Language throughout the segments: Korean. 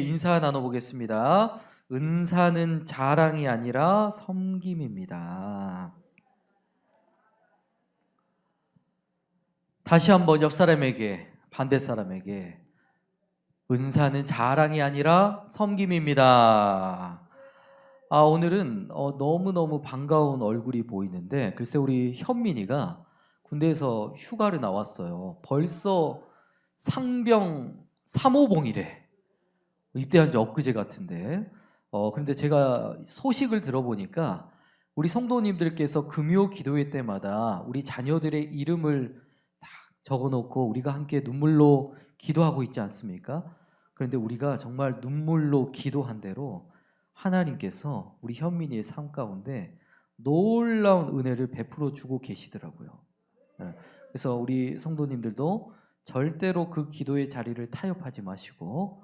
인사 나눠보겠습니다. 은사는 자랑이 아니라 섬김입니다. 다시 한번 옆 사람에게, 반대 사람에게 은사는 자랑이 아니라 섬김입니다. 오늘은 너무너무 반가운 얼굴이 보이는데, 글쎄 우리 현민이가 군대에서 휴가를 나왔어요. 벌써 상병 3호봉이래. 입대한 지 엊그제 같은데. 그런데 제가 소식을 들어보니까 우리 성도님들께서 금요 기도회 때마다 우리 자녀들의 이름을 딱 적어놓고 우리가 함께 눈물로 기도하고 있지 않습니까? 그런데 우리가 정말 눈물로 기도한 대로 하나님께서 우리 현민이의 삶 가운데 놀라운 은혜를 베풀어 주고 계시더라고요. 그래서 우리 성도님들도 절대로 그 기도의 자리를 타협하지 마시고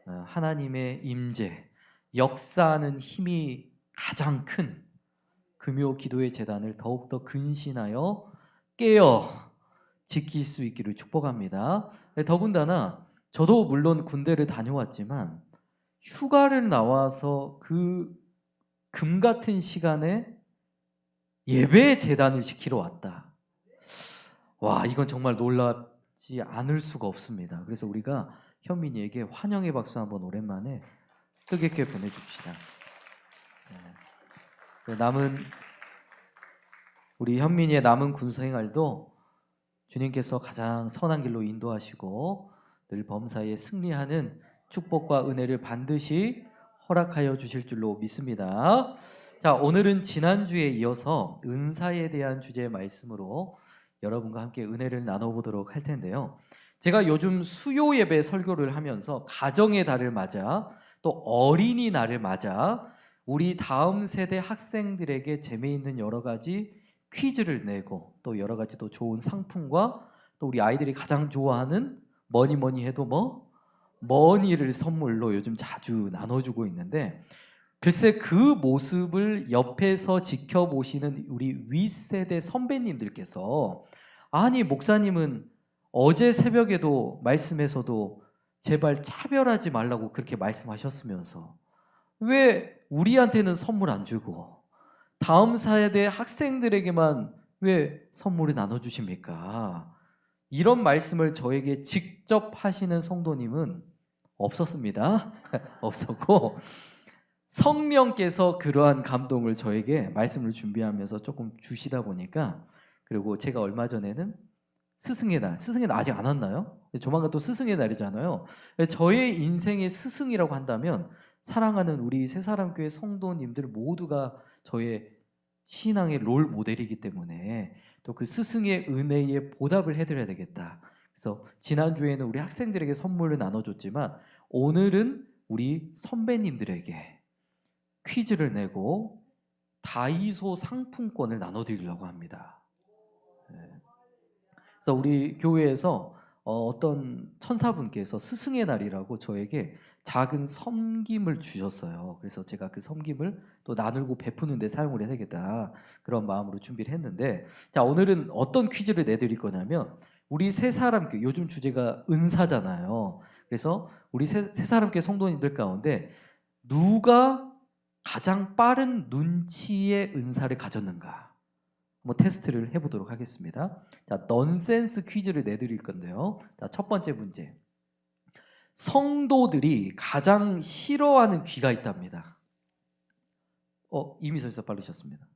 하나님의 임재, 역사하는 힘이 가장 큰 금요 기도의 재단을 더욱더 근신하여 깨어 지킬 수 있기를 축복합니다. 더군다나 저도 물론 군대를 다녀왔지만 휴가를 나와서 그 금 같은 시간에 예배 재단을 지키러 왔다. 와, 이건 정말 놀랍지 않을 수가 없습니다. 그래서 우리가 현민이에게 환영의 박수 한번 오랜만에 뜨겁게 보내줍시다. 남은 우리 현민이의 남은 군생활도 주님께서 가장 선한 길로 인도하시고 늘 범사에 승리하는 축복과 은혜를 반드시 허락하여 주실 줄로 믿습니다. 자, 오늘은 지난주에 이어서 은사에 대한 주제의 말씀으로 여러분과 함께 은혜를 나눠보도록 할 텐데요. 제가 요즘 수요 예배 설교를 하면서 가정의 달을 맞아 또 어린이날을 맞아 우리 다음 세대 학생들에게 재미있는 여러 가지 퀴즈를 내고 또 여러 가지 또 좋은 상품과 또 우리 아이들이 가장 좋아하는 뭐니 해도 머니를 선물로 요즘 자주 나눠주고 있는데, 글쎄 그 모습을 옆에서 지켜보시는 우리 윗세대 선배님들께서 아니 목사님은 어제 새벽에도 말씀에서도 제발 차별하지 말라고 그렇게 말씀하셨으면서 왜 우리한테는 선물 안 주고 다음 세대 학생들에게만 왜 선물을 나눠주십니까? 이런 말씀을 저에게 직접 하시는 성도님은 없었습니다. 없었고 성령께서 그러한 감동을 저에게 말씀을 준비하면서 조금 주시다 보니까, 그리고 제가 얼마 전에는 스승의 날 아직 안 왔나요? 조만간 또 스승의 날이잖아요. 저의 인생의 스승이라고 한다면 사랑하는 우리 새사람교회 성도님들 모두가 저의 신앙의 롤 모델이기 때문에 또 그 스승의 은혜에 보답을 해드려야 되겠다. 그래서 지난주에는 우리 학생들에게 선물을 나눠줬지만 오늘은 우리 선배님들에게 퀴즈를 내고 다이소 상품권을 나눠드리려고 합니다. 그래서 우리 교회에서 어떤 천사분께서 스승의 날이라고 저에게 작은 섬김을 주셨어요. 그래서 제가 그 섬김을 또 나누고 베푸는 데 사용을 해야 되겠다, 그런 마음으로 준비를 했는데, 자, 오늘은 어떤 퀴즈를 내드릴 거냐면 우리 새사람교회, 요즘 주제가 은사잖아요. 그래서 우리 새사람교회 성도님들 가운데 누가 가장 빠른 눈치의 은사를 가졌는가 테스트를 해보도록 하겠습니다. 자, 넌센스 퀴즈를 내드릴 건데요. 자, 첫 번째 문제. 성도들이 가장 싫어하는 귀가 있답니다. 이미선 씨 빠르셨습니다.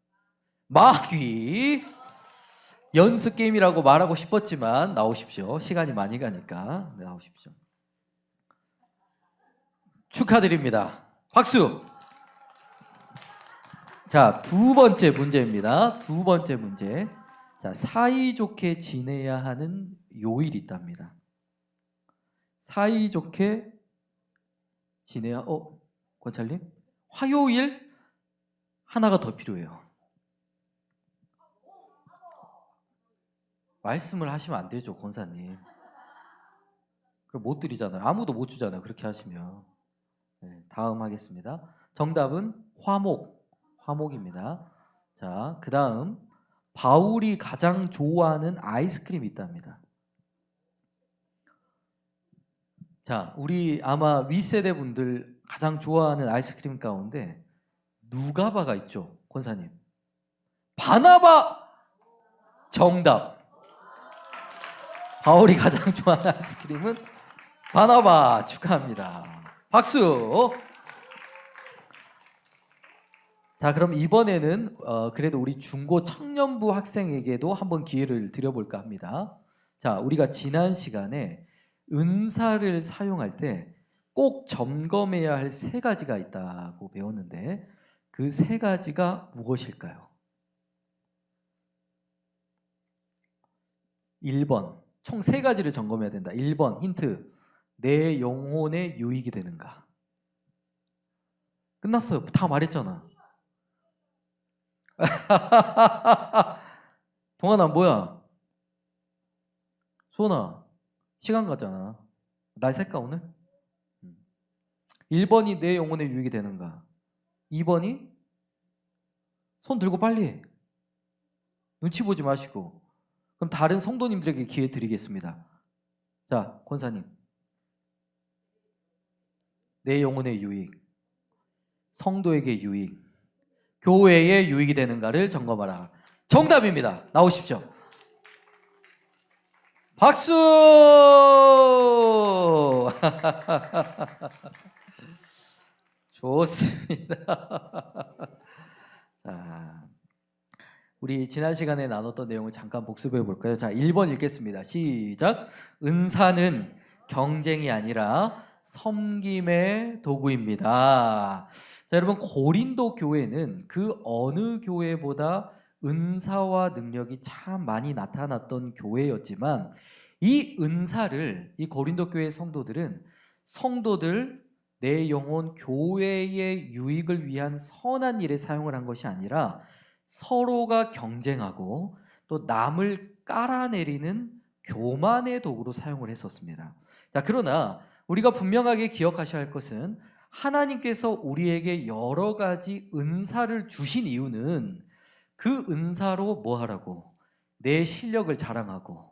마귀. 연습 게임이라고 말하고 싶었지만 나오십시오. 시간이 많이 가니까 나오십시오. 축하드립니다. 박수. 자, 두 번째 문제입니다. 두 번째 문제. 자, 사이좋게 지내야 하는 요일이 있답니다. 사이좋게 지내야, 권찰님? 화요일 하나가 더 필요해요. 말씀을 하시면 안 되죠, 권사님. 그럼 못 드리잖아요. 아무도 못 주잖아요, 그렇게 하시면. 네, 다음 하겠습니다. 정답은 화목입니다. 자, 그 다음 바울이 가장 좋아하는 아이스크림이 있답니다. 자, 우리 아마 윗세대 분들 가장 좋아하는 아이스크림 가운데 누가바가 있죠, 권사님. 바나바 정답. 바울이 가장 좋아하는 아이스크림은 바나바. 축하합니다. 박수. 자, 그럼 이번에는 그래도 우리 중고 청년부 학생에게도 한번 기회를 드려볼까 합니다. 자, 우리가 지난 시간에 은사를 사용할 때 꼭 점검해야 할 세 가지가 있다고 배웠는데 그 세 가지가 무엇일까요? 1번, 총 세 가지를 점검해야 된다. 1번 힌트, 내 영혼에 유익이 되는가. 끝났어요. 다 말했잖아. 동아나 뭐야? 소나 시간 가잖아. 날 셀까 오늘? 1번이 내 영혼에 유익이 되는가? 2번이 손 들고 빨리 눈치 보지 마시고. 그럼 다른 성도님들에게 기회 드리겠습니다. 자, 권사님. 내 영혼의 유익, 성도에게 유익, 교회에 유익이 되는가를 점검하라. 정답입니다. 나오십시오. 박수! 좋습니다. 자, 우리 지난 시간에 나눴던 내용을 잠깐 복습해 볼까요? 자, 1번 읽겠습니다. 시작. 은사는 경쟁이 아니라 섬김의 도구입니다. 자, 여러분, 고린도 교회는 그 어느 교회보다 은사와 능력이 참 많이 나타났던 교회였지만 이 은사를 이 고린도 교회 성도들은 성도들 내 영혼 교회의 유익을 위한 선한 일에 사용을 한 것이 아니라 서로가 경쟁하고 또 남을 깔아내리는 교만의 도구로 사용을 했었습니다. 자, 그러나 우리가 분명하게 기억하셔야 할 것은 하나님께서 우리에게 여러 가지 은사를 주신 이유는 그 은사로 뭐 하라고? 내 실력을 자랑하고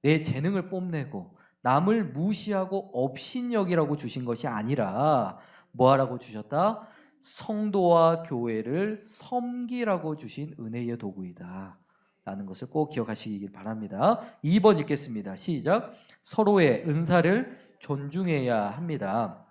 내 재능을 뽐내고 남을 무시하고 업신여기라고 주신 것이 아니라 뭐 하라고 주셨다? 성도와 교회를 섬기라고 주신 은혜의 도구이다 라는 것을 꼭 기억하시길 바랍니다. 2번 읽겠습니다. 시작. 서로의 은사를 존중해야 합니다.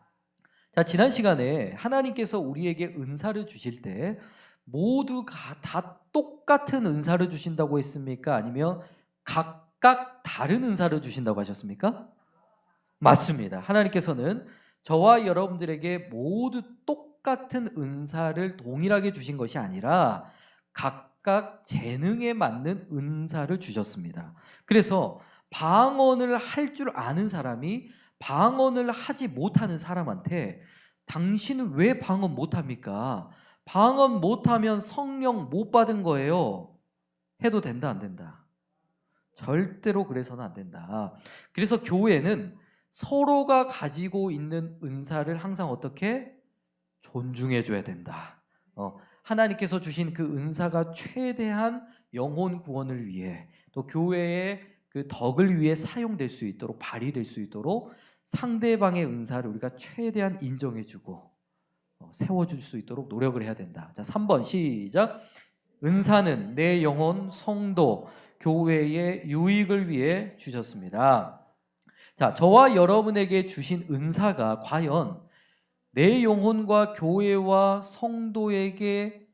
자, 지난 시간에 하나님께서 우리에게 은사를 주실 때 모두가 다 똑같은 은사를 주신다고 했습니까? 아니면 각각 다른 은사를 주신다고 하셨습니까? 맞습니다. 하나님께서는 저와 여러분들에게 모두 똑같은 은사를 동일하게 주신 것이 아니라 각각 재능에 맞는 은사를 주셨습니다. 그래서 방언을 할 줄 아는 사람이 방언을 하지 못하는 사람한테 당신은 왜 방언 못합니까? 방언 못하면 성령 못 받은 거예요. 해도 된다, 안 된다? 절대로 그래서는 안 된다. 그래서 교회는 서로가 가지고 있는 은사를 항상 어떻게? 존중해 줘야 된다. 하나님께서 주신 그 은사가 최대한 영혼 구원을 위해 또 교회의 그 덕을 위해 사용될 수 있도록 발휘될 수 있도록 상대방의 은사를 우리가 최대한 인정해 주고 세워줄 수 있도록 노력을 해야 된다. 자, 3번 시작. 은사는 내 영혼, 성도, 교회의 유익을 위해 주셨습니다. 자, 저와 여러분에게 주신 은사가 과연 내 영혼과 교회와 성도에게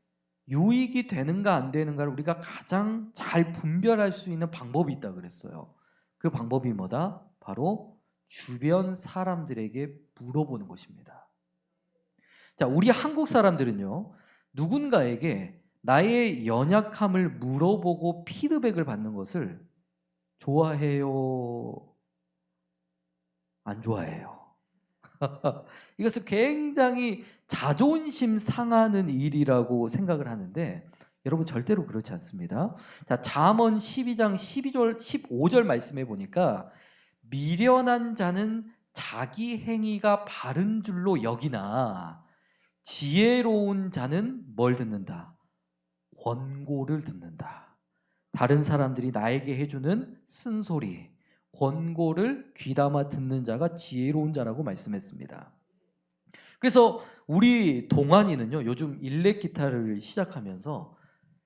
유익이 되는가 안 되는가를 우리가 가장 잘 분별할 수 있는 방법이 있다고 그랬어요. 그 방법이 뭐다? 바로 주변 사람들에게 물어보는 것입니다. 자, 우리 한국 사람들은요, 누군가에게 나의 연약함을 물어보고 피드백을 받는 것을 좋아해요? 안 좋아해요? 이것을 굉장히 자존심 상하는 일이라고 생각을 하는데 여러분 절대로 그렇지 않습니다. 자, 잠언 12장 15절 말씀해 보니까 미련한 자는 자기 행위가 바른 줄로 여기나 지혜로운 자는 뭘 듣는다? 권고를 듣는다. 다른 사람들이 나에게 해주는 쓴소리, 권고를 귀담아 듣는 자가 지혜로운 자라고 말씀했습니다. 그래서 우리 동안이는요, 요즘 일렉 기타를 시작하면서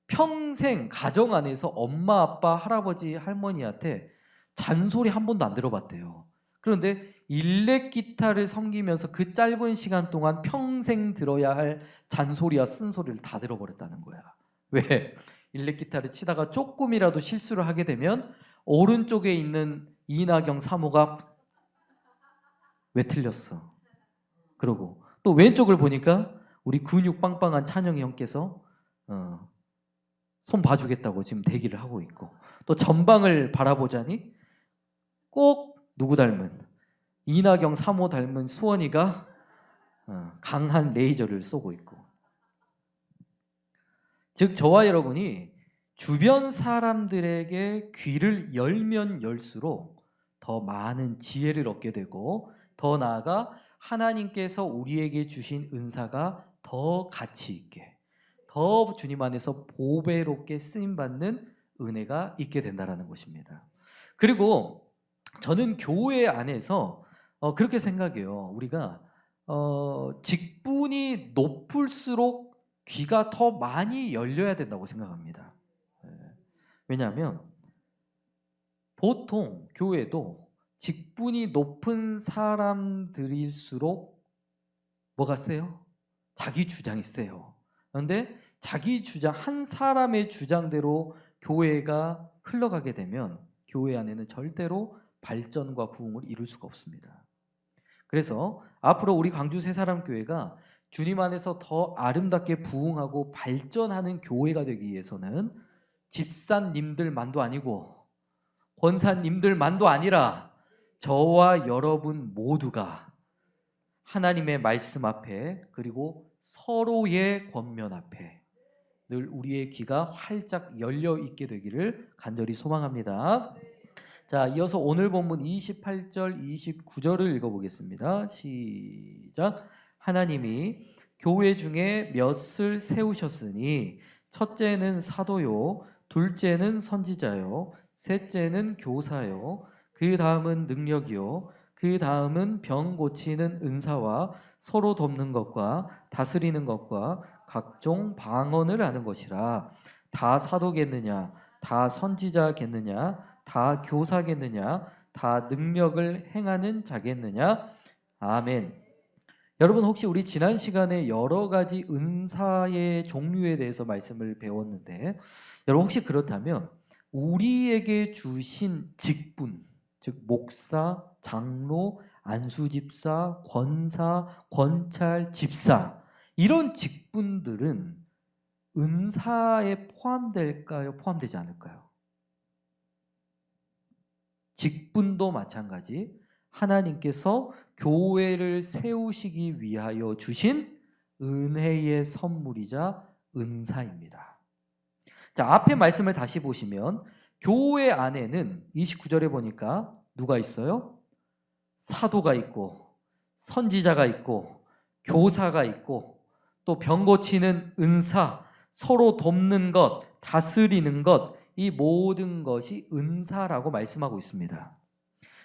평생 가정 안에서 엄마, 아빠, 할아버지, 할머니한테 잔소리 한 번도 안 들어봤대요. 그런데 일렉 기타를 섬기면서 그 짧은 시간 동안 평생 들어야 할 잔소리와 쓴소리를 다 들어버렸다는 거야. 왜? 일렉 기타를 치다가 조금이라도 실수를 하게 되면 오른쪽에 있는 이나경 사모가 왜 틀렸어? 그러고 또 왼쪽을 보니까 우리 근육 빵빵한 찬영이 형께서 손 봐주겠다고 지금 대기를 하고 있고, 또 전방을 바라보자니 꼭 누구 닮은 이나경 사모 닮은 수원이가 강한 레이저를 쏘고 있고, 즉 저와 여러분이 주변 사람들에게 귀를 열면 열수록 더 많은 지혜를 얻게 되고, 더 나아가 하나님께서 우리에게 주신 은사가 더 가치 있게, 더 주님 안에서 보배롭게 쓰임받는 은혜가 있게 된다는 것입니다. 그리고 저는 교회 안에서 그렇게 생각해요. 우리가 직분이 높을수록 귀가 더 많이 열려야 된다고 생각합니다. 왜냐하면 보통 교회도 직분이 높은 사람들일수록 뭐가 세요? 자기 주장이 세요. 그런데 자기 주장, 한 사람의 주장대로 교회가 흘러가게 되면 교회 안에는 절대로 발전과 부흥을 이룰 수가 없습니다. 그래서 앞으로 우리 광주 새사람교회가 주님 안에서 더 아름답게 부흥하고 발전하는 교회가 되기 위해서는 집사님들만도 아니고 권사님들만도 아니라 저와 여러분 모두가 하나님의 말씀 앞에, 그리고 서로의 권면 앞에 늘 우리의 귀가 활짝 열려 있게 되기를 간절히 소망합니다. 자, 이어서 오늘 본문 28절, 29절을 읽어보겠습니다. 시작. 하나님이 교회 중에 몇을 세우셨으니 첫째는 사도요, 둘째는 선지자요, 셋째는 교사요, 그 다음은 능력이요, 그 다음은 병 고치는 은사와 서로 돕는 것과 다스리는 것과 각종 방언을 하는 것이라. 다 사도겠느냐? 다 선지자겠느냐? 다 교사겠느냐? 다 능력을 행하는 자겠느냐? 아멘. 여러분, 혹시 우리 지난 시간에 여러 가지 은사의 종류에 대해서 말씀을 배웠는데, 여러분 혹시 그렇다면 우리에게 주신 직분, 즉 목사, 장로, 안수집사, 권사, 권찰, 집사, 이런 직분들은 은사에 포함될까요? 포함되지 않을까요? 직분도 마찬가지, 하나님께서 교회를 세우시기 위하여 주신 은혜의 선물이자 은사입니다. 자, 앞에 말씀을 다시 보시면 교회 안에는 29절에 보니까 누가 있어요? 사도가 있고 선지자가 있고 교사가 있고 또 병 고치는 은사, 서로 돕는 것, 다스리는 것, 이 모든 것이 은사라고 말씀하고 있습니다.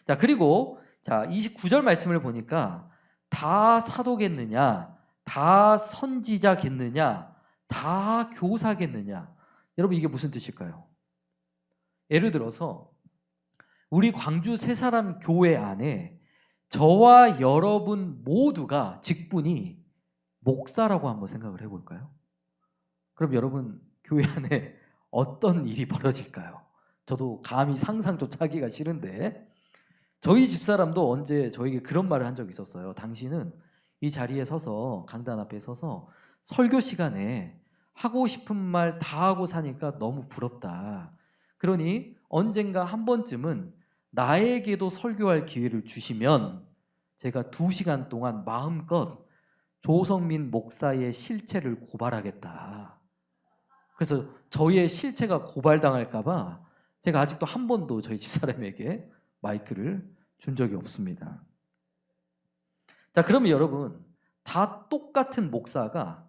자, 그리고 자, 29절 말씀을 보니까 다 사도겠느냐, 다 선지자겠느냐, 다 교사겠느냐. 여러분, 이게 무슨 뜻일까요? 예를 들어서 우리 광주 새사람 교회 안에 저와 여러분 모두가 직분이 목사라고 한번 생각을 해볼까요? 그럼 여러분 교회 안에 어떤 일이 벌어질까요? 저도 감히 상상조차 하기가 싫은데, 저희 집사람도 언제 저에게 그런 말을 한 적이 있었어요. 당신은 이 자리에 서서, 강단 앞에 서서 설교 시간에 하고 싶은 말 다 하고 사니까 너무 부럽다. 그러니 언젠가 한 번쯤은 나에게도 설교할 기회를 주시면 제가 2시간 동안 마음껏 조성민 목사의 실체를 고발하겠다. 그래서 저의 실체가 고발당할까 봐 제가 아직도 한 번도 저희 집사람에게 마이크를 준 적이 없습니다. 자, 그러면 여러분, 다 똑같은 목사가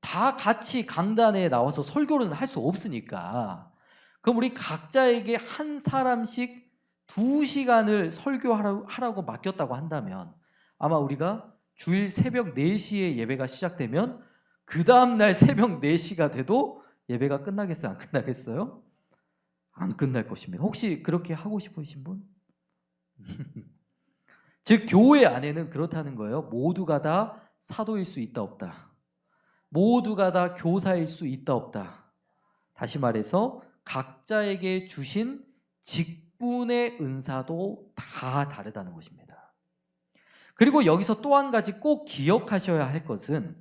다 같이 강단에 나와서 설교를 할 수 없으니까, 그럼 우리 각자에게 한 사람씩 2시간을 설교하라고 맡겼다고 한다면 아마 우리가 주일 새벽 4시에 예배가 시작되면 그 다음날 새벽 4시가 돼도 예배가 끝나겠어요? 안 끝나겠어요? 안 끝날 것입니다. 혹시 그렇게 하고 싶으신 분? 즉 교회 안에는 그렇다는 거예요. 모두가 다 사도일 수 있다 없다. 모두가 다 교사일 수 있다 없다. 다시 말해서 각자에게 주신 직분의 은사도 다 다르다는 것입니다. 그리고 여기서 또 한 가지 꼭 기억하셔야 할 것은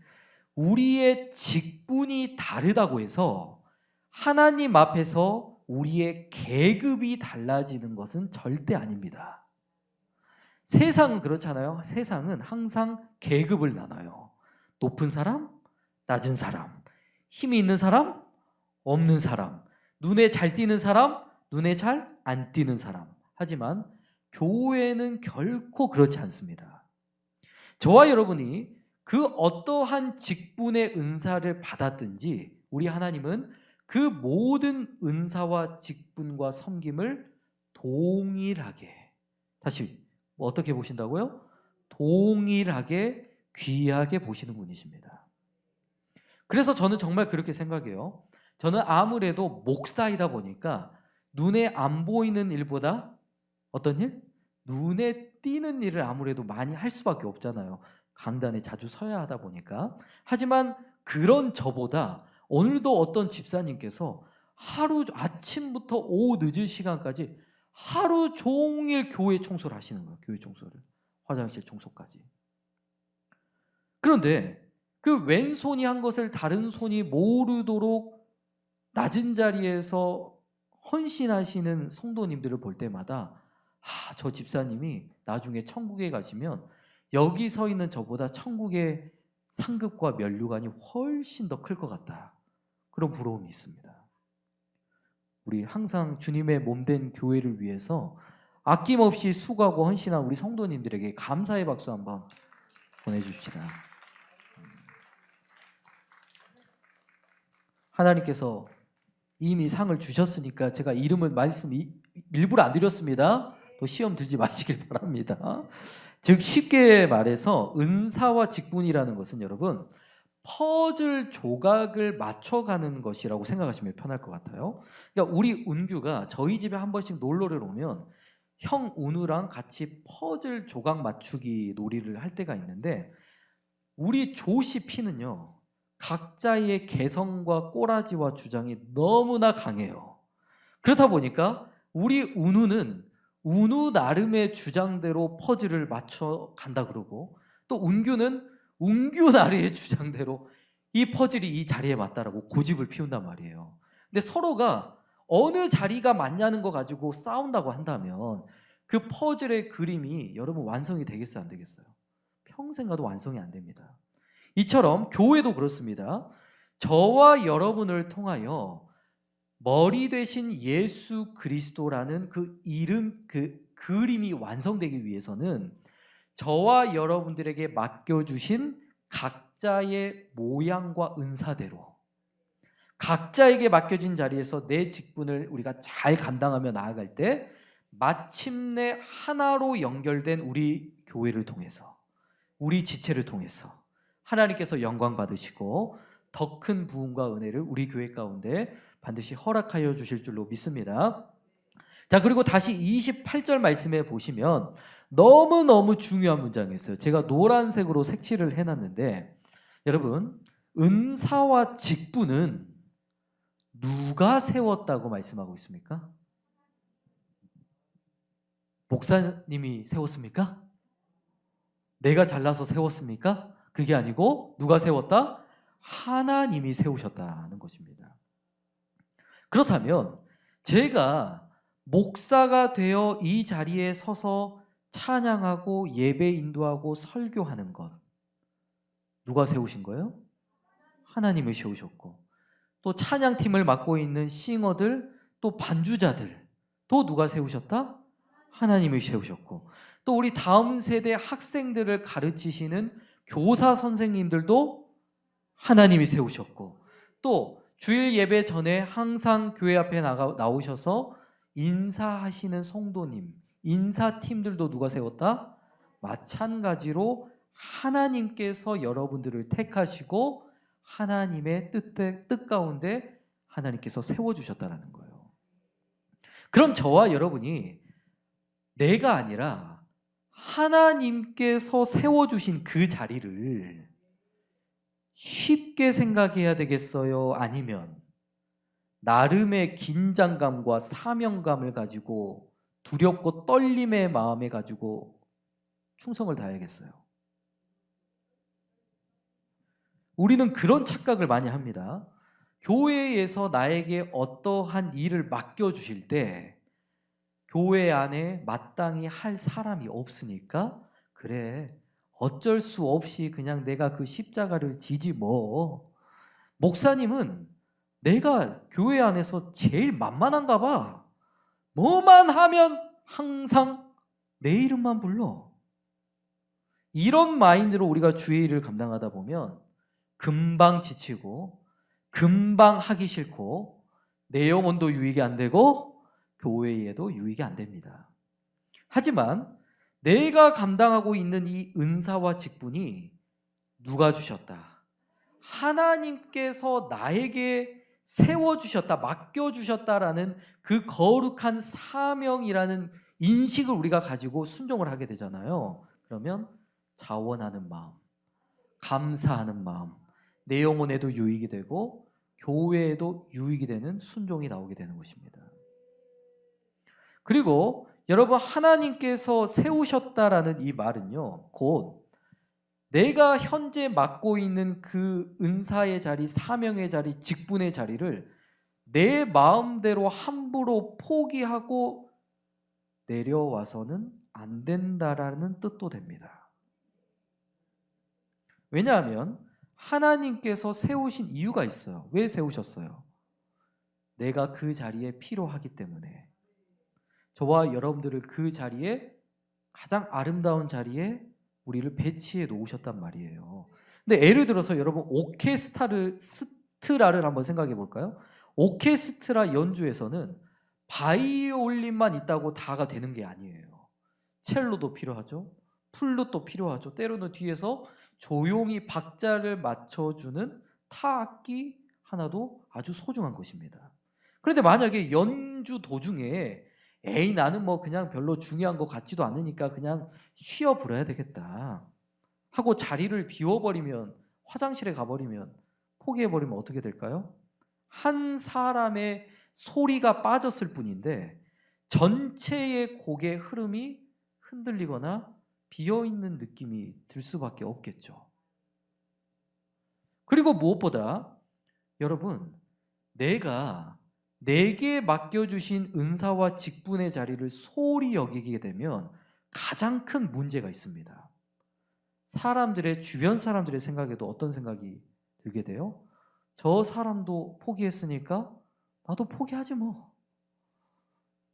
우리의 직분이 다르다고 해서 하나님 앞에서 우리의 계급이 달라지는 것은 절대 아닙니다. 세상은 그렇잖아요. 세상은 항상 계급을 나눠요. 높은 사람, 낮은 사람, 힘이 있는 사람, 없는 사람, 눈에 잘 띄는 사람, 눈에 잘 안 띄는 사람. 하지만 교회는 결코 그렇지 않습니다. 저와 여러분이 그 어떠한 직분의 은사를 받았든지 우리 하나님은 그 모든 은사와 직분과 섬김을 동일하게, 다시 어떻게 보신다고요? 동일하게 귀하게 보시는 분이십니다. 그래서 저는 정말 그렇게 생각해요. 저는 아무래도 목사이다 보니까 눈에 안 보이는 일보다 어떤 일? 눈에 띄는 일을 아무래도 많이 할 수밖에 없잖아요. 강단에 자주 서야 하다 보니까. 하지만 그런 저보다 오늘도 어떤 집사님께서 하루 아침부터 오후 늦은 시간까지 하루 종일 교회 청소를 하시는 거예요. 교회 청소를. 화장실 청소까지. 그런데 그 왼손이 한 것을 다른 손이 모르도록 낮은 자리에서 헌신하시는 성도님들을 볼 때마다 저 집사님이 나중에 천국에 가시면 여기 서 있는 저보다 천국의 상급과 면류관이 훨씬 더 클 것 같다. 그런 부러움이 있습니다. 우리 항상 주님의 몸된 교회를 위해서 아낌없이 수고하고 헌신한 우리 성도님들에게 감사의 박수 한번 보내줍시다. 하나님께서 이미 상을 주셨으니까 제가 이름을 말씀 일부러 안 드렸습니다. 또 시험 들지 마시길 바랍니다. 즉 쉽게 말해서 은사와 직분이라는 것은 여러분 퍼즐 조각을 맞춰가는 것이라고 생각하시면 편할 것 같아요. 그러니까 우리 운규가 저희 집에 한 번씩 놀러를 오면 형 운우랑 같이 퍼즐 조각 맞추기 놀이를 할 때가 있는데 우리 조씨 피는요 각자의 개성과 꼬라지와 주장이 너무나 강해요. 그렇다 보니까 우리 운우는 운우 나름의 주장대로 퍼즐을 맞춰 간다 그러고 또 운규는 운규 나름의 주장대로 이 퍼즐이 이 자리에 맞다라고 고집을 피운단 말이에요. 근데 서로가 어느 자리가 맞냐는 거 가지고 싸운다고 한다면 그 퍼즐의 그림이 여러분 완성이 되겠어요? 안 되겠어요? 평생 가도 완성이 안 됩니다. 이처럼 교회도 그렇습니다. 저와 여러분을 통하여 머리 되신 예수 그리스도라는 그 이름, 그 그림이 완성되기 위해서는 저와 여러분들에게 맡겨주신 각자의 모양과 은사대로 각자에게 맡겨진 자리에서 내 직분을 우리가 잘 감당하며 나아갈 때 마침내 하나로 연결된 우리 교회를 통해서 우리 지체를 통해서 하나님께서 영광 받으시고 더 큰 부흥과 은혜를 우리 교회 가운데 반드시 허락하여 주실 줄로 믿습니다. 자, 그리고 다시 28절 말씀에 보시면 너무너무 중요한 문장이 있어요. 제가 노란색으로 색칠을 해놨는데 여러분 은사와 직분은 누가 세웠다고 말씀하고 있습니까? 목사님이 세웠습니까? 내가 잘나서 세웠습니까? 그게 아니고 누가 세웠다? 하나님이 세우셨다는 것입니다. 그렇다면 제가 목사가 되어 이 자리에 서서 찬양하고 예배 인도하고 설교하는 것 누가 세우신 거예요? 하나님이 세우셨고 또 찬양팀을 맡고 있는 싱어들 또 반주자들 또 누가 세우셨다? 하나님이 세우셨고 또 우리 다음 세대 학생들을 가르치시는 교사 선생님들도 하나님이 세우셨고 또 주일 예배 전에 항상 교회 앞에 나오셔서 인사하시는 성도님, 인사팀들도 누가 세웠다? 마찬가지로 하나님께서 여러분들을 택하시고 하나님의 뜻 가운데 하나님께서 세워주셨다는 거예요. 그럼 저와 여러분이 내가 아니라 하나님께서 세워주신 그 자리를 쉽게 생각해야 되겠어요? 아니면 나름의 긴장감과 사명감을 가지고 두렵고 떨림의 마음에 가지고 충성을 다해야겠어요? 우리는 그런 착각을 많이 합니다. 교회에서 나에게 어떠한 일을 맡겨주실 때 교회 안에 마땅히 할 사람이 없으니까 그래 어쩔 수 없이 그냥 내가 그 십자가를 지지 뭐. 목사님은 내가 교회 안에서 제일 만만한가 봐. 뭐만 하면 항상 내 이름만 불러. 이런 마인드로 우리가 주의 일을 감당하다 보면 금방 지치고 금방 하기 싫고 내 영혼도 유익이 안 되고 교회에도 유익이 안 됩니다. 하지만 내가 감당하고 있는 이 은사와 직분이 누가 주셨다? 하나님께서 나에게 세워주셨다, 맡겨주셨다라는 그 거룩한 사명이라는 인식을 우리가 가지고 순종을 하게 되잖아요. 그러면 자원하는 마음, 감사하는 마음, 내 영혼에도 유익이 되고 교회에도 유익이 되는 순종이 나오게 되는 것입니다. 그리고 여러분, 하나님께서 세우셨다라는 이 말은요, 곧 내가 현재 맡고 있는 그 은사의 자리, 사명의 자리, 직분의 자리를 내 마음대로 함부로 포기하고 내려와서는 안 된다라는 뜻도 됩니다. 왜냐하면 하나님께서 세우신 이유가 있어요. 왜 세우셨어요? 내가 그 자리에 필요하기 때문에. 저와 여러분들을 그 자리에, 가장 아름다운 자리에 우리를 배치해 놓으셨단 말이에요. 근데 예를 들어서 여러분 오케스트라를 한번 생각해 볼까요? 오케스트라 연주에서는 바이올린만 있다고 다가 되는 게 아니에요. 첼로도 필요하죠. 플룻도 필요하죠. 때로는 뒤에서 조용히 박자를 맞춰주는 타악기 하나도 아주 소중한 것입니다. 그런데 만약에 연주 도중에 에이 나는 뭐 그냥 별로 중요한 것 같지도 않으니까 그냥 쉬어 불어야 되겠다 하고 자리를 비워버리면, 화장실에 가버리면, 포기해버리면 어떻게 될까요? 한 사람의 소리가 빠졌을 뿐인데 전체의 곡의 흐름이 흔들리거나 비어있는 느낌이 들 수밖에 없겠죠. 그리고 무엇보다 여러분, 내게 맡겨주신 은사와 직분의 자리를 소홀히 여기게 되면 가장 큰 문제가 있습니다. 주변 사람들의 생각에도 어떤 생각이 들게 돼요? 저 사람도 포기했으니까 나도 포기하지 뭐.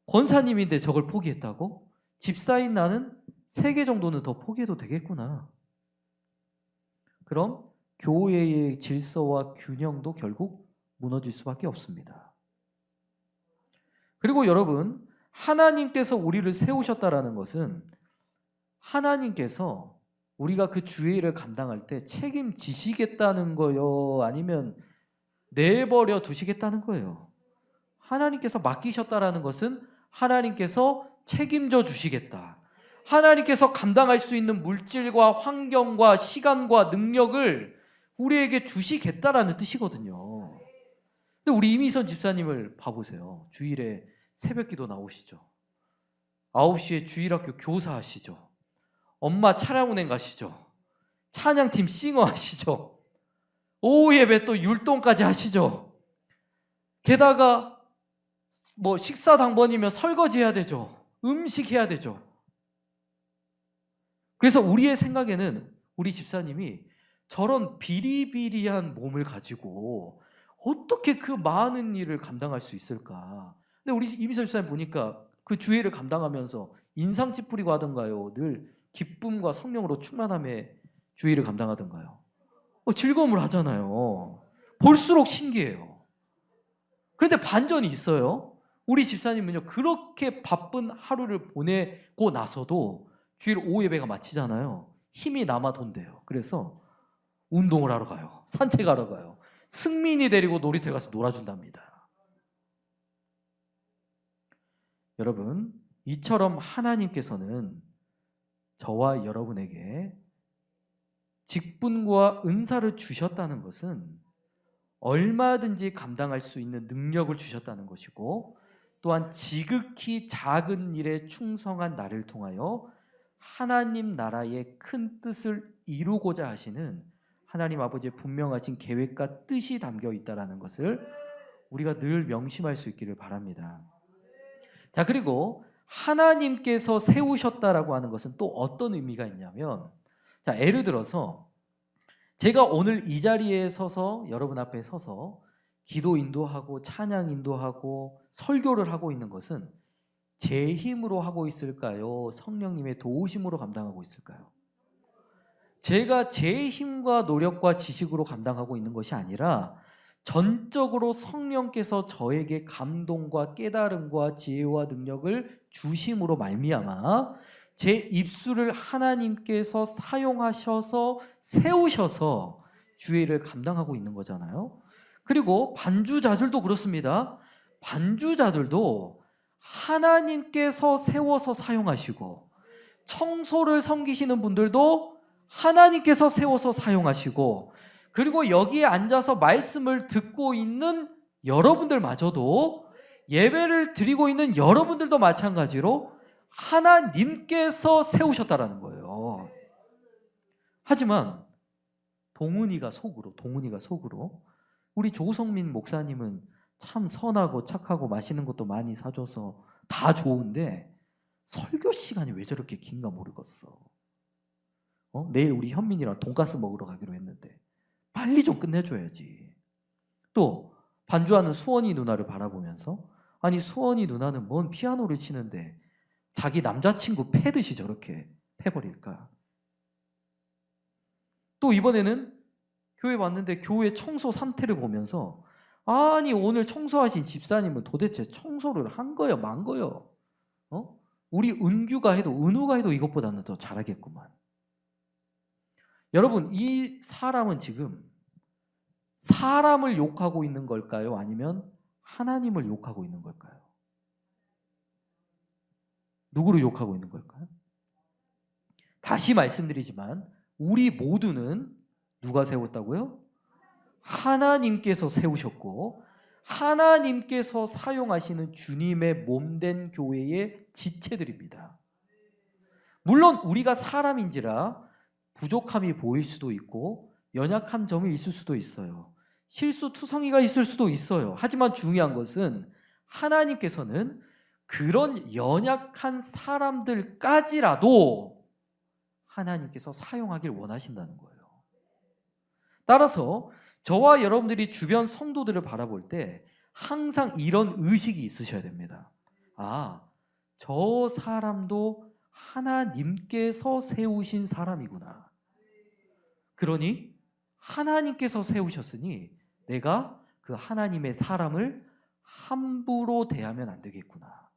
권사님인데 저걸 포기했다고? 집사인 나는 3개 정도는 더 포기해도 되겠구나. 그럼 교회의 질서와 균형도 결국 무너질 수밖에 없습니다. 그리고 여러분, 하나님께서 우리를 세우셨다라는 것은 하나님께서 우리가 그 주의 일을 감당할 때 책임지시겠다는 거요? 아니면 내버려 두시겠다는 거예요? 하나님께서 맡기셨다라는 것은 하나님께서 책임져 주시겠다. 하나님께서 감당할 수 있는 물질과 환경과 시간과 능력을 우리에게 주시겠다라는 뜻이거든요. 근데 우리 이미선 집사님을 봐보세요. 주일에 새벽기도 나오시죠. 9시에 주일학교 교사하시죠. 엄마 차량 운행 가시죠. 찬양팀 싱어 하시죠. 오후 예배 또 율동까지 하시죠. 게다가 뭐 식사 당번이면 설거지 해야 되죠. 음식 해야 되죠. 그래서 우리의 생각에는 우리 집사님이 저런 비리비리한 몸을 가지고 어떻게 그 많은 일을 감당할 수 있을까? 근데 우리 이미선 집사님 보니까 그 주일을 감당하면서 인상 찌푸리고 하던가요? 늘 기쁨과 성령으로 충만함에 주일을 감당하던가요? 즐거움을 하잖아요. 볼수록 신기해요. 그런데 반전이 있어요. 우리 집사님은요, 그렇게 바쁜 하루를 보내고 나서도 주일 오후 예배가 마치잖아요. 힘이 남아돈대요. 그래서 운동을 하러 가요. 산책하러 가요. 승민이 데리고 놀이터에 가서 놀아준답니다. 여러분, 이처럼 하나님께서는 저와 여러분에게 직분과 은사를 주셨다는 것은 얼마든지 감당할 수 있는 능력을 주셨다는 것이고, 또한 지극히 작은 일에 충성한 나를 통하여 하나님 나라의 큰 뜻을 이루고자 하시는 하나님 아버지의 분명하신 계획과 뜻이 담겨 있다는 것을 우리가 늘 명심할 수 있기를 바랍니다. 자, 그리고 하나님께서 세우셨다라고 하는 것은 또 어떤 의미가 있냐면, 자, 예를 들어서 제가 오늘 이 자리에 서서 여러분 앞에 서서 기도 인도하고 찬양 인도하고 설교를 하고 있는 것은 제 힘으로 하고 있을까요? 성령님의 도우심으로 감당하고 있을까요? 제가 제 힘과 노력과 지식으로 감당하고 있는 것이 아니라 전적으로 성령께서 저에게 감동과 깨달음과 지혜와 능력을 주심으로 말미암아 제 입술을 하나님께서 사용하셔서 세우셔서 주의를 감당하고 있는 거잖아요. 그리고 반주자들도 그렇습니다. 반주자들도 하나님께서 세워서 사용하시고, 청소를 섬기시는 분들도 하나님께서 세워서 사용하시고, 그리고 여기에 앉아서 말씀을 듣고 있는 여러분들마저도, 예배를 드리고 있는 여러분들도 마찬가지로 하나님께서 세우셨다라는 거예요. 하지만 동훈이가 속으로 우리 조성민 목사님은 참 선하고 착하고 맛있는 것도 많이 사줘서 다 좋은데 설교 시간이 왜 저렇게 긴가 모르겠어. 내일 우리 현민이랑 돈가스 먹으러 가기로 했는데 빨리 좀 끝내줘야지. 또 반주하는 수원이 누나를 바라보면서, 아니 수원이 누나는 뭔 피아노를 치는데 자기 남자친구 패듯이 저렇게 패버릴까? 또 이번에는 교회 왔는데 교회 청소 상태를 보면서, 아니 오늘 청소하신 집사님은 도대체 청소를 한 거요 만 거요? 우리 은우가 해도 이것보다는 더 잘하겠구만. 여러분, 이 사람은 지금 사람을 욕하고 있는 걸까요? 아니면 하나님을 욕하고 있는 걸까요? 누구를 욕하고 있는 걸까요? 다시 말씀드리지만 우리 모두는 누가 세웠다고요? 하나님께서 세우셨고, 하나님께서 사용하시는 주님의 몸된 교회의 지체들입니다. 물론 우리가 사람인지라 부족함이 보일 수도 있고 연약한 점이 있을 수도 있어요. 실수투성이가 있을 수도 있어요. 하지만 중요한 것은 하나님께서는 그런 연약한 사람들까지라도 하나님께서 사용하길 원하신다는 거예요. 따라서 저와 여러분들이 주변 성도들을 바라볼 때 항상 이런 의식이 있으셔야 됩니다. 저 사람도 하나님께서 세우신 사람이구나. 그러니 하나님께서 세우셨으니 내가 그 하나님의 사람을 함부로 대하면 안 되겠구나.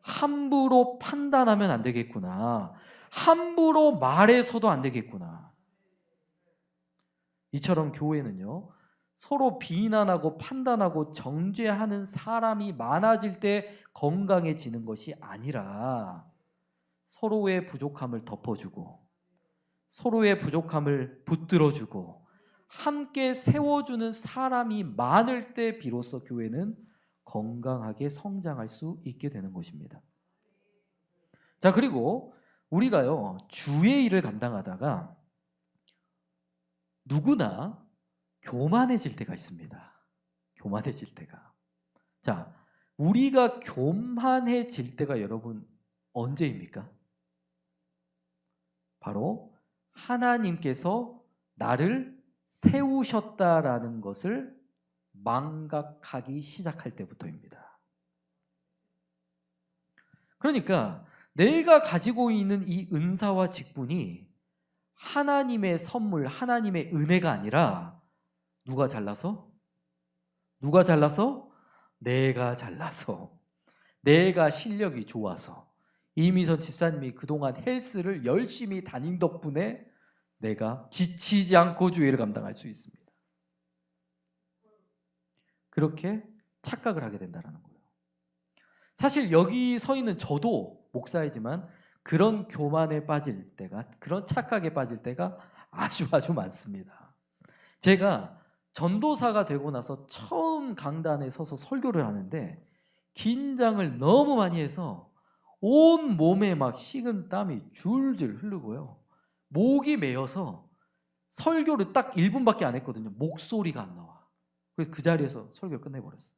함부로 판단하면 안 되겠구나. 함부로 말해서도 안 되겠구나. 이처럼 교회는요, 서로 비난하고 판단하고 정죄하는 사람이 많아질 때 건강해지는 것이 아니라 서로의 부족함을 덮어주고 서로의 부족함을 붙들어주고 함께 세워주는 사람이 많을 때 비로소 교회는 건강하게 성장할 수 있게 되는 것입니다. 자, 그리고 우리가요, 주의 일을 감당하다가 누구나 교만해질 때가 있습니다. 교만해질 때가. 자, 우리가 교만해질 때가 여러분 언제입니까? 바로 하나님께서 나를 세우셨다라는 것을 망각하기 시작할 때부터입니다. 그러니까 내가 가지고 있는 이 은사와 직분이 하나님의 선물, 하나님의 은혜가 아니라 누가 잘나서? 내가 잘나서. 내가 실력이 좋아서 이미선 집사님이 그동안 헬스를 열심히 다닌 덕분에 내가 지치지 않고 주일을 감당할 수 있습니다. 그렇게 착각을 하게 된다는 거예요. 사실 여기 서 있는 저도 목사이지만 그런 교만에 빠질 때가, 그런 착각에 빠질 때가 아주 많습니다. 제가 전도사가 되고 나서 처음 강단에 서서 설교를 하는데 긴장을 너무 많이 해서 온 몸에 막 식은 땀이 줄줄 흐르고요. 목이 메어서 설교를 딱 1분밖에 안 했거든요. 목소리가 안 나와. 그래서 그 자리에서 설교를 끝내버렸어요.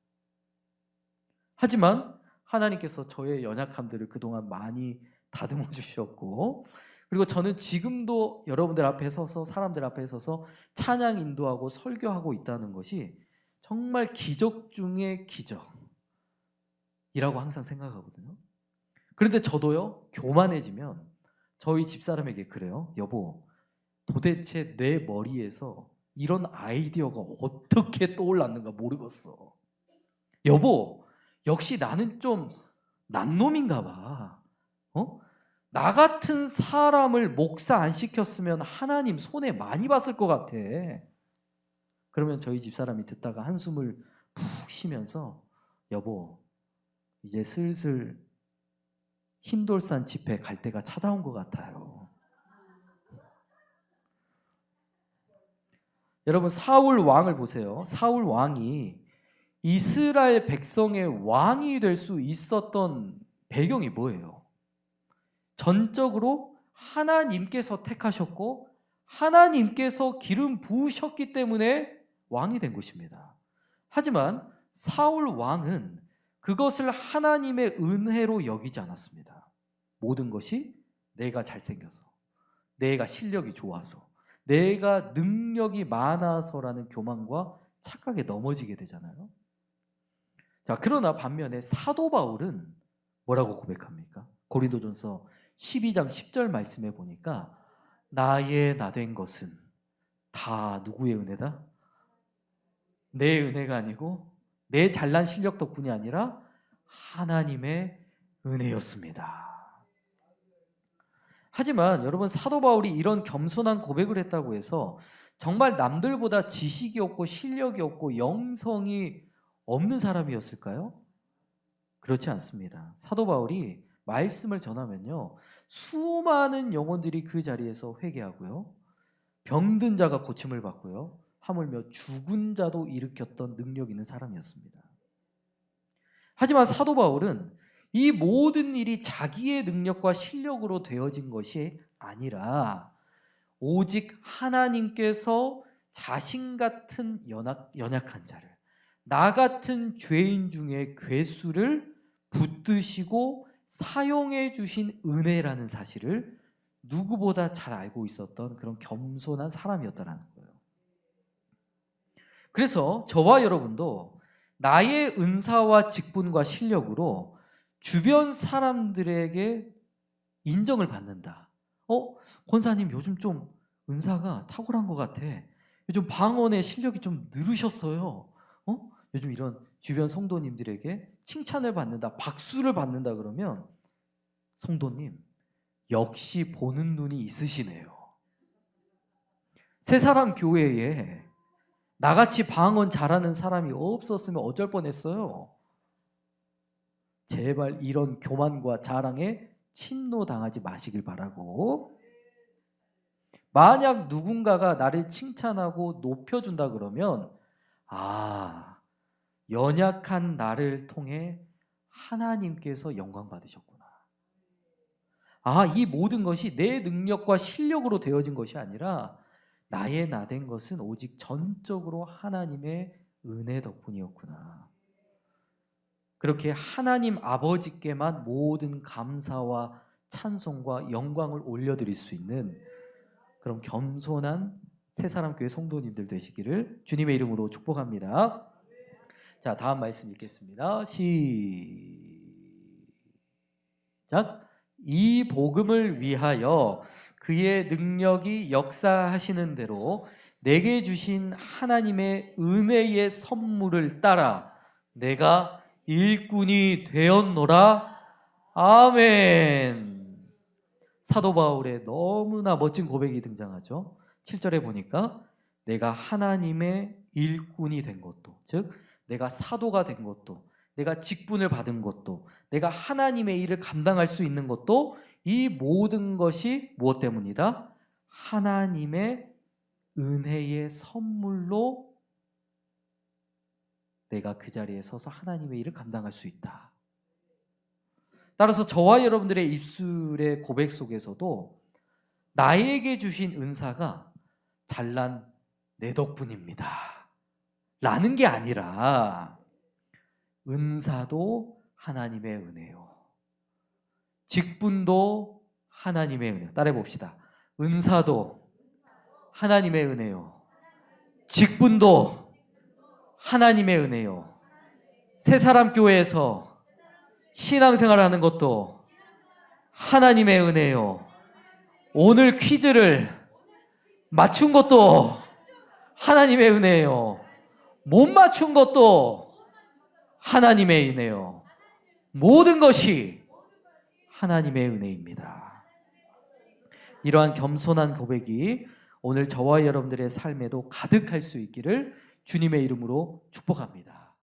하지만 하나님께서 저의 연약함들을 그동안 많이 다듬어 주셨고, 그리고 저는 지금도 여러분들 앞에 서서, 사람들 앞에 서서 찬양 인도하고 설교하고 있다는 것이 정말 기적 중의 기적이라고 항상 생각하거든요. 그런데 저도요, 교만해지면 저희 집사람에게 그래요. 여보, 도대체 내 머리에서 이런 아이디어가 어떻게 떠올랐는가 모르겠어. 여보, 역시 나는 좀 난놈인가 봐. 나 같은 사람을 목사 안 시켰으면 하나님 손해 많이 봤을 것 같아. 그러면 저희 집사람이 듣다가 한숨을 푹 쉬면서 여보, 이제 슬슬 흰돌산 집회 갈 때가 찾아온 것 같아요. 여러분, 사울 왕을 보세요. 사울 왕이 이스라엘 백성의 왕이 될 수 있었던 배경이 뭐예요? 전적으로 하나님께서 택하셨고 하나님께서 기름 부으셨기 때문에 왕이 된 것입니다. 하지만 사울 왕은 그것을 하나님의 은혜로 여기지 않았습니다. 모든 것이 내가 잘생겨서, 내가 실력이 좋아서, 내가 능력이 많아서라는 교만과 착각에 넘어지게 되잖아요. 자, 그러나 반면에 사도 바울은 뭐라고 고백합니까? 고린도전서 12장 10절 말씀에 보니까 나의 나 된 것은 다 누구의 은혜다? 내 은혜가 아니고 내 잘난 실력 덕분이 아니라 하나님의 은혜였습니다. 하지만 여러분, 사도 바울이 이런 겸손한 고백을 했다고 해서 정말 남들보다 지식이 없고 실력이 없고 영성이 없는 사람이었을까요? 그렇지 않습니다. 사도 바울이 말씀을 전하면요, 수많은 영혼들이 그 자리에서 회개하고요, 병든 자가 고침을 받고요, 하물며 죽은 자도 일으켰던 능력 있는 사람이었습니다. 하지만 사도 바울은 이 모든 일이 자기의 능력과 실력으로 되어진 것이 아니라 오직 하나님께서 자신 같은 연약한 자를, 나 같은 죄인 중에 괴수를 붙드시고 사용해 주신 은혜라는 사실을 누구보다 잘 알고 있었던 그런 겸손한 사람이었다는 거예요. 그래서 저와 여러분도 나의 은사와 직분과 실력으로 주변 사람들에게 인정을 받는다. 권사님 요즘 좀 은사가 탁월한 것 같아. 요즘 방언의 실력이 좀 늘으셨어요. 요즘 이런 주변 성도님들에게 칭찬을 받는다, 박수를 받는다 그러면 성도님, 역시 보는 눈이 있으시네요. 새사람 교회에 나같이 방언 잘하는 사람이 없었으면 어쩔 뻔했어요. 제발 이런 교만과 자랑에 침노당하지 마시길 바라고, 만약 누군가가 나를 칭찬하고 높여준다 그러면 연약한 나를 통해 하나님께서 영광 받으셨구나. 이 모든 것이 내 능력과 실력으로 되어진 것이 아니라 나의 나 된 것은 오직 전적으로 하나님의 은혜 덕분이었구나. 그렇게 하나님 아버지께만 모든 감사와 찬송과 영광을 올려드릴 수 있는 그런 겸손한 새사람교회 성도님들 되시기를 주님의 이름으로 축복합니다. 자, 다음 말씀 읽겠습니다. 시작. 이 복음을 위하여 그의 능력이 역사하시는 대로 내게 주신 하나님의 은혜의 선물을 따라 내가 일꾼이 되었노라. 아멘. 사도 바울의 너무나 멋진 고백이 등장하죠. 7절에 보니까 내가 하나님의 일꾼이 된 것도, 즉 내가 사도가 된 것도, 내가 직분을 받은 것도, 내가 하나님의 일을 감당할 수 있는 것도, 이 모든 것이 무엇 때문이다? 하나님의 은혜의 선물로 내가 그 자리에 서서 하나님의 일을 감당할 수 있다. 따라서 저와 여러분들의 입술의 고백 속에서도 나에게 주신 은사가 잘난 내 덕분입니다 라는 게 아니라, 은사도 하나님의 은혜요, 직분도 하나님의 은혜요. 따라해 봅시다. 은사도 하나님의 은혜요, 직분도 하나님의 은혜요. 새사람 교회에서 신앙생활을 하는 것도 하나님의 은혜요. 오늘 퀴즈를 맞춘 것도 하나님의 은혜요. 못 맞춘 것도 하나님의 은혜요. 모든 것이 하나님의 은혜입니다. 이러한 겸손한 고백이 오늘 저와 여러분들의 삶에도 가득할 수 있기를 주님의 이름으로 축복합니다.